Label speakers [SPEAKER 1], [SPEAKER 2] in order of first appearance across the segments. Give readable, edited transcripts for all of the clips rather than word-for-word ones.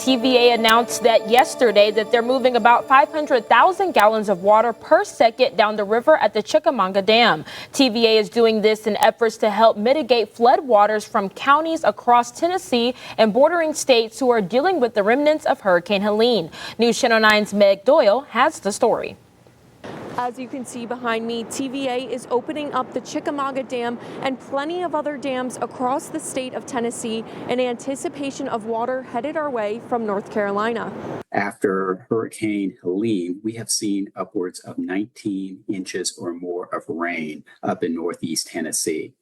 [SPEAKER 1] TVA announced that yesterday that they're moving about 500,000 gallons of water per second down the river at the Chickamauga Dam. TVA is doing this in efforts to help mitigate flood waters from counties across Tennessee and bordering states who are dealing with the remnants of Hurricane Helene. News Channel 9's Meg Doyle has the story.
[SPEAKER 2] As you can see behind me, TVA is opening up the Chickamauga Dam and plenty of other dams across the state of Tennessee in anticipation of water headed our way from North Carolina.
[SPEAKER 3] After Hurricane Helene, we have seen upwards of 19 inches or more of rain up in northeast Tennessee.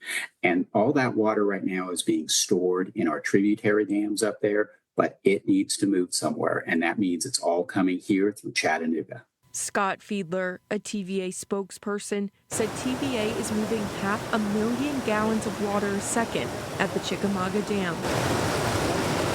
[SPEAKER 3] And all that water right now is being stored in our tributary dams up there, but it needs to move somewhere. And that means it's all coming here through Chattanooga.
[SPEAKER 2] Scott Fiedler, a TVA spokesperson, said TVA is moving 500,000 gallons of water a second at the Chickamauga Dam.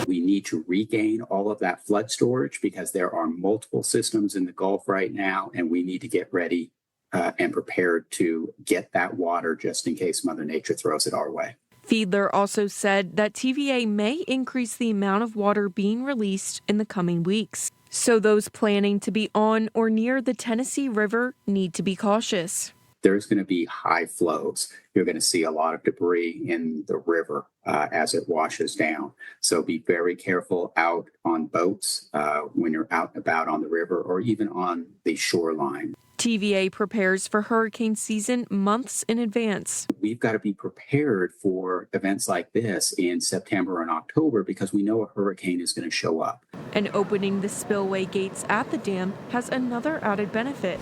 [SPEAKER 3] We need to regain all of that flood storage because there are multiple systems in the Gulf right now, and we need to get ready and prepared to get that water just in case Mother Nature throws it our way.
[SPEAKER 2] Fiedler also said that TVA may increase the amount of water being released in the coming weeks. So those planning to be on or near the Tennessee River need to be cautious.
[SPEAKER 3] There's going to be high flows. You're going to see a lot of debris in the river as it washes down. So be very careful out on boats when you're out and about on the river or even on the shoreline.
[SPEAKER 2] TVA prepares for hurricane season months in advance.
[SPEAKER 3] We've got to be prepared for events like this in September and October because we know a hurricane is going to show up.
[SPEAKER 2] And opening the spillway gates at the dam has another added benefit.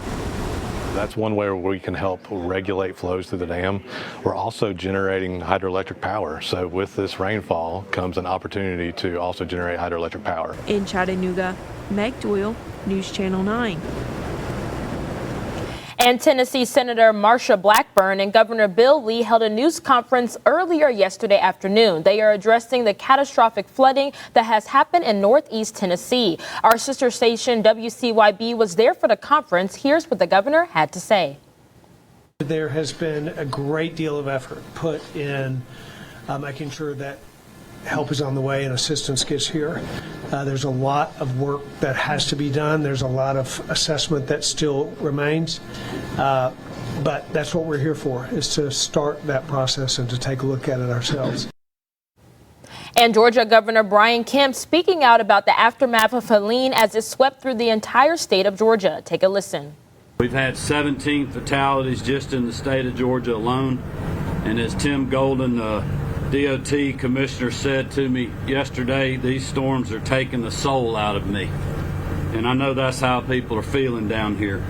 [SPEAKER 4] That's one way where we can help regulate flows through the dam. We're also generating hydroelectric power. So with this rainfall comes an opportunity to also generate hydroelectric power.
[SPEAKER 2] In Chattanooga, Meg Doyle, News Channel 9.
[SPEAKER 1] And Tennessee Senator Marsha Blackburn and Governor Bill Lee held a news conference earlier yesterday afternoon. They are addressing the catastrophic flooding that has happened in northeast Tennessee. Our sister station WCYB was there for the conference. Here's what the governor had to say.
[SPEAKER 5] There has been a great deal of effort put in making sure that help is on the way and assistance gets here. There's a lot of work that has to be done. There's a lot of assessment that still remains. But that's what we're here for, is to start that process and to take a look at it ourselves.
[SPEAKER 1] And Georgia Governor Brian Kemp speaking out about the aftermath of Helene as it swept through the entire state of Georgia. Take a listen.
[SPEAKER 6] We've had 17 fatalities just in the state of Georgia alone. And as Tim Golden, DOT commissioner, said to me yesterday, these storms are taking the soul out of me. And I know that's how people are feeling down here.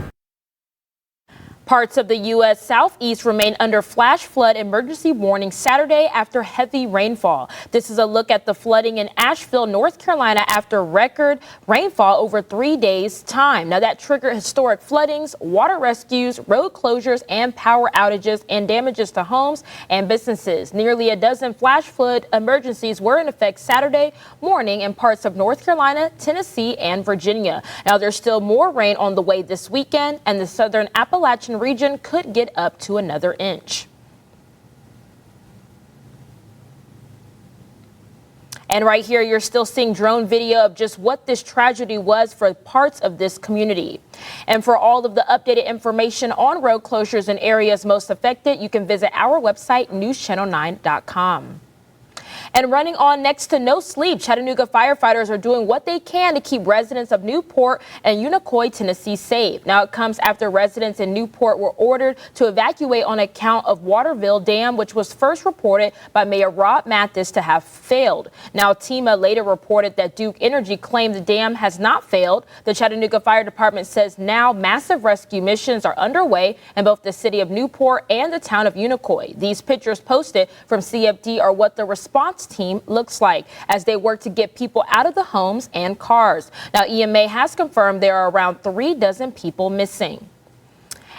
[SPEAKER 1] Parts of the U.S. Southeast remain under flash flood emergency warning Saturday after heavy rainfall. This is a look at the flooding in Asheville, North Carolina after record rainfall over 3 days' time. Now that triggered historic floodings, water rescues, road closures, and power outages and damages to homes and businesses. Nearly a dozen flash flood emergencies were in effect Saturday morning in parts of North Carolina, Tennessee, and Virginia. Now there's still more rain on the way this weekend, and the southern Appalachian region could get up to another inch. And right here, you're still seeing drone video of just what this tragedy was for parts of this community. And for all of the updated information on road closures in areas most affected, you can visit our website, newschannel9.com. And running on next to no sleep, Chattanooga firefighters are doing what they can to keep residents of Newport and Unicoi, Tennessee safe. Now it comes after residents in Newport were ordered to evacuate on account of Waterville Dam, which was first reported by Mayor Rob Mathis to have failed. Now TEMA later reported that Duke Energy claimed the dam has not failed. The Chattanooga Fire Department says now massive rescue missions are underway in both the city of Newport and the town of Unicoi. These pictures posted from CFD are what the response team looks like as they work to get people out of the homes and cars. Now, EMA has confirmed there are around 36 people missing.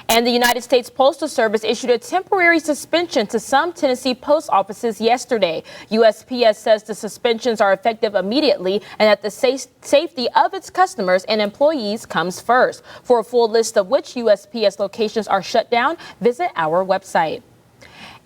[SPEAKER 1] And the United States Postal Service issued a temporary suspension to some Tennessee post offices yesterday. USPS says the suspensions are effective immediately and that the safety of its customers and employees comes first. For a full list of which USPS locations are shut down, visit our website.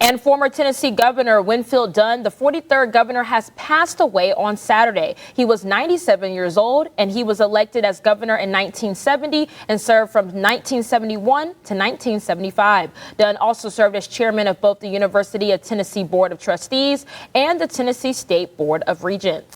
[SPEAKER 1] And former Tennessee Governor Winfield Dunn, the 43rd governor, has passed away on Saturday. He was 97 years old, and he was elected as governor in 1970 and served from 1971 to 1975. Dunn also served as chairman of both the University of Tennessee Board of Trustees and the Tennessee State Board of Regents.